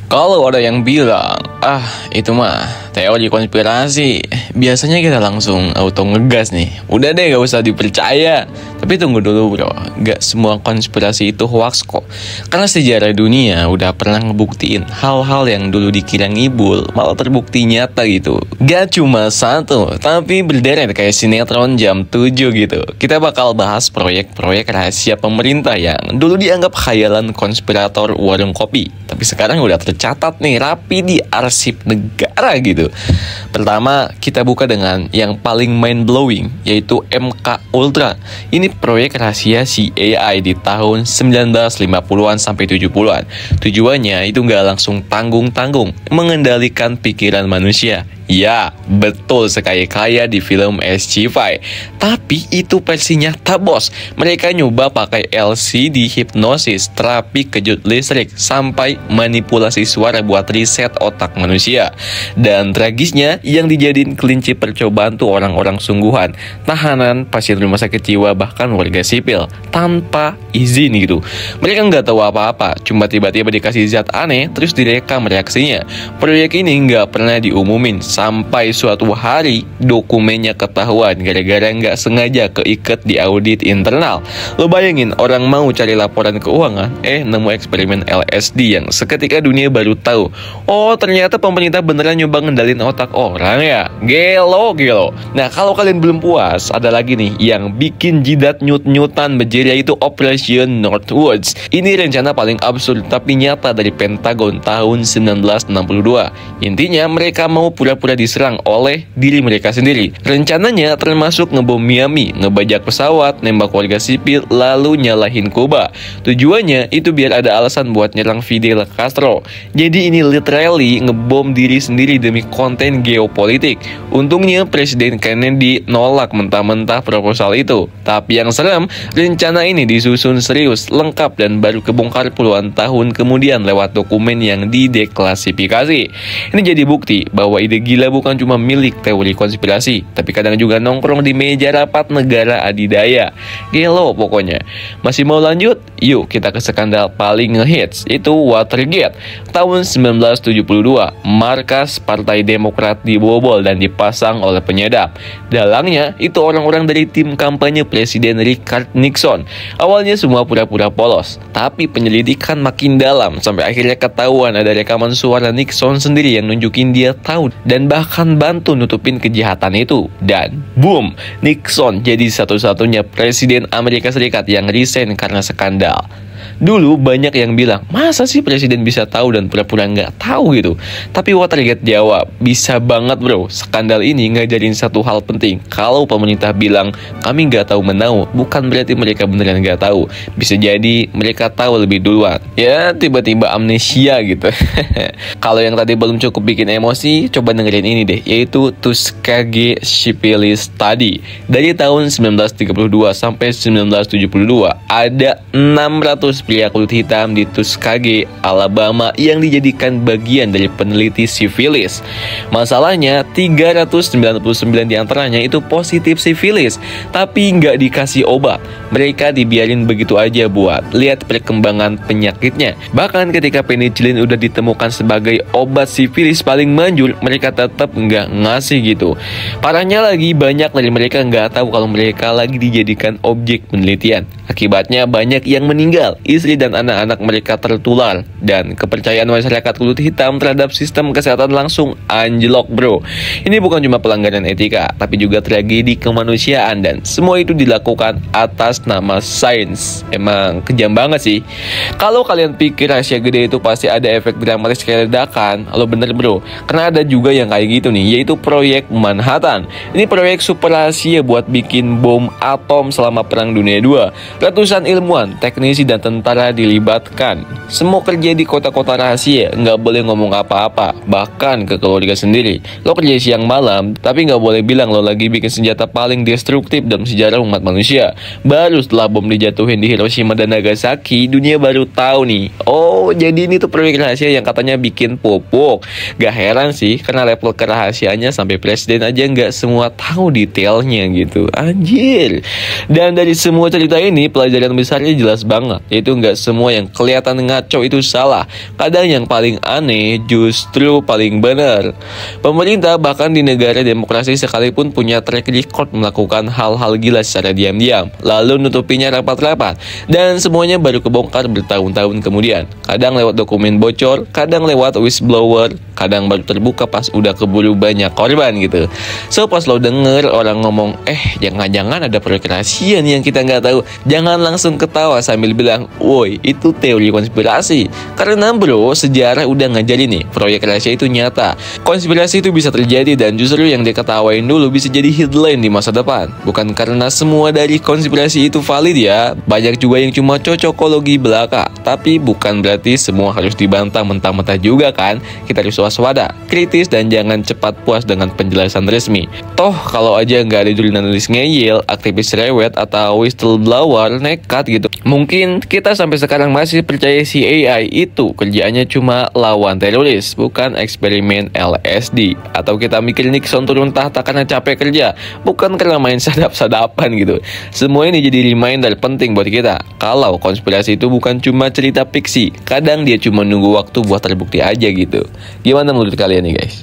Kalau ada yang bilang, itu mah teori konspirasi, biasanya kita langsung auto ngegas nih. Udah deh, gak usah dipercaya. Tapi tunggu dulu bro, gak semua konspirasi itu hoax kok. Karena sejarah dunia udah pernah ngebuktiin hal-hal yang dulu dikira ngibul malah terbukti nyata gitu. Gak cuma satu, tapi berderet kayak sinetron jam 7 gitu. Kita bakal bahas proyek-proyek rahasia pemerintah yang dulu dianggap khayalan konspirator warung kopi, tapi sekarang udah tercatat nih rapi di arsip negara gitu. Pertama, kita buka dengan yang paling mind-blowing, yaitu MK Ultra. Ini proyek rahasia CIA di tahun 1950-an sampai 70-an. Tujuannya itu nggak langsung tanggung-tanggung, mengendalikan pikiran manusia. Ya, betul sekaya-kaya di film SCV. Tapi itu versi nyata bos. Mereka nyoba pakai LCD hipnosis, terapi kejut listrik, sampai manipulasi suara buat riset otak manusia. Dan tragisnya, yang dijadiin kelinci percobaan tuh orang-orang sungguhan, tahanan, pasien rumah sakit jiwa, bahkan warga sipil, tanpa izin gitu. Mereka nggak tahu apa-apa, cuma tiba-tiba dikasih zat aneh, terus direkam reaksinya. Proyek ini nggak pernah diumumin, sampai suatu hari dokumennya ketahuan gara-gara nggak sengaja keikat di audit internal. Lo bayangin orang mau cari laporan keuangan, nemu eksperimen LSD yang seketika dunia baru tahu. Oh ternyata pemerintah beneran nyoba ngendalin otak orang ya. Gelo. Nah kalau kalian belum puas, ada lagi nih yang bikin jidat nyut-nyutan berjaya, yaitu Operation Northwoods. Ini rencana paling absurd tapi nyata dari Pentagon tahun 1962. Intinya mereka mau pura-pura diserang oleh diri mereka sendiri. Rencananya termasuk ngebom Miami, ngebajak pesawat, nembak warga sipil, lalu nyalahin Kuba. Tujuannya itu biar ada alasan buat nyerang Fidel Castro. Jadi ini literally ngebom diri sendiri demi konten geopolitik. Untungnya Presiden Kennedy nolak mentah-mentah proposal itu. Tapi yang serem, rencana ini disusun serius, lengkap, dan baru kebongkar puluhan tahun kemudian lewat dokumen yang dideklasifikasi. Ini jadi bukti bahwa ide gila bukan cuma milik teori konspirasi, tapi kadang juga nongkrong di meja rapat negara adidaya. Gelo pokoknya. Masih mau lanjut? Yuk kita ke skandal paling ngehits, itu Watergate. Tahun 1972, markas Partai Demokrat dibobol dan dipasang oleh penyadap. Dalangnya itu orang-orang dari tim kampanye Presiden Richard Nixon. Awalnya semua pura-pura polos, tapi penyelidikan makin dalam sampai akhirnya ketahuan ada rekaman suara Nixon sendiri yang nunjukin dia tahu dan bahkan bantu nutupin kejahatan itu. Dan boom, Nixon jadi satu-satunya Presiden Amerika Serikat yang resign karena skandal. Dulu banyak yang bilang, masa sih presiden bisa tahu dan pura-pura nggak tahu gitu. Tapi Watergate jawab, bisa banget bro. Skandal ini ngajarin satu hal penting. Kalau pemerintah bilang kami nggak tahu menau, bukan berarti mereka beneran nggak tahu. Bisa jadi mereka tahu lebih duluan. Ya tiba-tiba amnesia gitu. Kalau yang tadi belum cukup bikin emosi, coba dengerin ini deh, yaitu Tuskegee Syphilis Study. Dari tahun 1932 sampai 1972 ada 600 pria kulit hitam di Tuskegee, Alabama yang dijadikan bagian dari peneliti sifilis. Masalahnya 399 diantaranya itu positif sifilis, tapi nggak dikasih obat. Mereka dibiarin begitu aja buat lihat perkembangan penyakitnya. Bahkan ketika penicillin udah ditemukan sebagai obat sifilis paling manjur, mereka tetap nggak ngasih gitu. Parahnya lagi, banyak dari mereka nggak tahu kalau mereka lagi dijadikan objek penelitian. Akibatnya banyak yang meninggal, istri dan anak-anak mereka tertular, dan kepercayaan masyarakat kulit hitam terhadap sistem kesehatan langsung anjlok bro. Ini bukan cuma pelanggaran etika, tapi juga tragedi kemanusiaan, dan semua itu dilakukan atas nama sains. Emang kejam banget sih. Kalau kalian pikir rahasia gede itu pasti ada efek dramatis kayak ledakan, lo bener bro. Karena ada juga yang kayak gitu nih, yaitu proyek Manhattan. Ini proyek super rahasia buat bikin bom atom selama Perang Dunia II. Ratusan ilmuwan, teknisi, dan tentara dilibatkan. Semua kerja di kota-kota rahasia, nggak boleh ngomong apa-apa, bahkan ke keluarga sendiri. Lo kerja siang malam, tapi nggak boleh bilang lo lagi bikin senjata paling destruktif dalam sejarah umat manusia. Baru setelah bom dijatuhin di Hiroshima dan Nagasaki, dunia baru tahu nih. Oh, jadi ini tuh proyek rahasia yang katanya bikin pupuk. Gak heran sih, karena level kerahasiaannya sampai presiden aja nggak semua tahu detailnya gitu. Anjir. Dan dari semua cerita ini, pelajaran besarnya jelas banget, yaitu nggak semua yang kelihatan ngaco itu salah. Kadang yang paling aneh justru paling benar. Pemerintah bahkan di negara demokrasi sekalipun punya track record melakukan hal-hal gila secara diam-diam, lalu nutupinya rapat-rapat, dan semuanya baru kebongkar bertahun-tahun kemudian. Kadang lewat dokumen bocor, kadang lewat whistleblower, kadang baru terbuka pas udah keburu banyak korban gitu. So pas lo denger orang ngomong, jangan-jangan ada proyek rahasia nih yang kita nggak tahu, jangan langsung ketawa sambil bilang, woi itu teori konspirasi. Karena bro, sejarah udah ngajarin nih, proyek rahasia itu nyata. Konspirasi itu bisa terjadi dan justru yang diketawain dulu bisa jadi headline di masa depan. Bukan karena semua dari konspirasi itu valid ya, banyak juga yang cuma cocokologi belaka. Tapi bukan berarti semua harus dibantah mentah-mentah juga kan. Kita harus waspada, kritis, dan jangan cepat puas dengan penjelasan resmi. Toh kalau aja nggak ada jurnalis ngeyel, aktivis rewet, atau whistleblower nekat gitu, mungkin kita sampai sekarang masih percaya si AI itu kerjaannya cuma lawan teroris, bukan eksperimen LSD. Atau kita mikir Nixon turun tahta karena capek kerja, bukan karena main sadap-sadapan gitu. Semua ini jadi reminder penting buat kita, kalau konspirasi itu bukan cuma cerita fiksi, kadang dia cuma nunggu waktu buat terbukti aja gitu. Gimana menurut kalian nih guys?